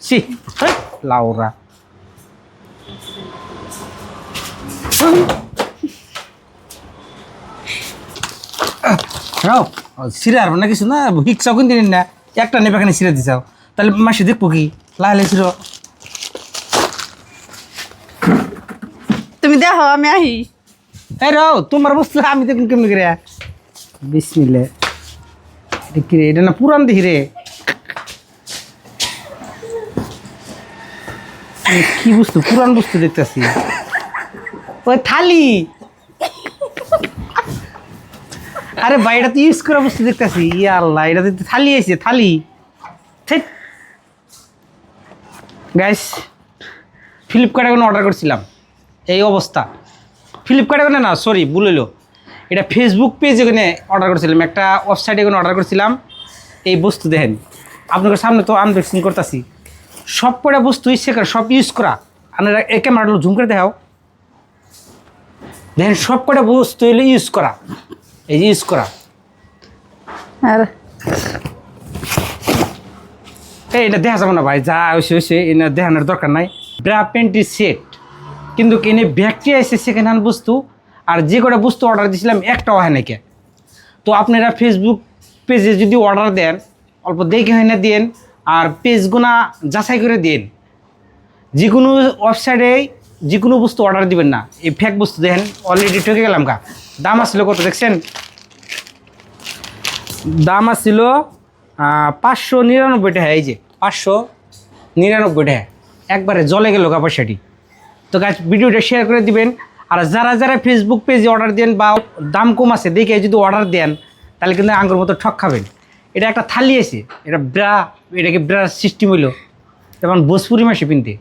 C লাউরা রাও সিরে আর না কিছু না হিকসাও কিন্তু না একটা নেবে এখানে সিরে দিছাও তাহলে মাসে দেখবো কি লাইলে ছিল তুমি দেখো আমি আহি এই রাও তোমার বস্তু আমি দেখুন কেমনি করে বিসমিল্লা দেখি রে এটা না পুরান দেখি রে কি বস্তু পুরান বস্তু দেখতেছি ওই থালি আরে ভাই এটা তো ইউজ করা বস্তু দেখতেছি ইয়া আল্লাহ এটা তো থালি আছে থালি গাইস ফ্লিপকার্টে কোনো অর্ডার করছিলাম এই অবস্থা ফ্লিপকার্টে কোনো না সরি ভুল হইলো এটা ফেসবুক পেজে ওখানে অর্ডার করছিলাম একটা ওয়েবসাইটে কোনো অর্ডার করছিলাম এই বস্তু দেখেন আপনাদের সামনে তো আনবক্সিং করতেছি সব কটা বস্তু শেখার সব ইউজ করা আপনারা এই ক্যামেরাটা জুম করে দেখাও দেখেন সব কটা বস্তু হলে ইউজ করা এই যে ইউজ করা আর এটা দেখা যাবে না ভাই যা হয়েছে এটা দেখানোর দরকার নাই ব্রা প্যান্টি সেট কিন্তু কিনে ব্যাগটি এসে সেকেন্ড হ্যান্ড বস্তু আর যে কটা বস্তু অর্ডার দিয়েছিলাম একটাও হয় নাকি তো আপনারা ফেসবুক পেজে যদি অর্ডার দেন অল্প দেখে হয় না দেন আর পেজগুনা যাচাই করে দেন যে কোনো ওয়েবসাইটে যে কোনো বস্তু অর্ডার দিবেন না এই ফেক বস্তু দেখেন অলরেডি ঠকে গেলাম কা দাম আসছিল কত দেখছেন দাম আসছিল 599 টাকা এই যে 599 টাকা একবারে জলে গেল কা পয়সাটি তো গাছ ভিডিওটা শেয়ার করে দিবেন আর যারা যারা ফেসবুক পেজে অর্ডার দেন বা দাম কম আছে দেখে যদি অর্ডার দেন তাহলে কিন্তু আঙ্গুর মতো ঠক খাবেন এটা একটা থালি আছে এটা ব্রা এটাকে ব্রা সিস্টেম হইলো যেমন ভোজপুরি মাসে পিনতে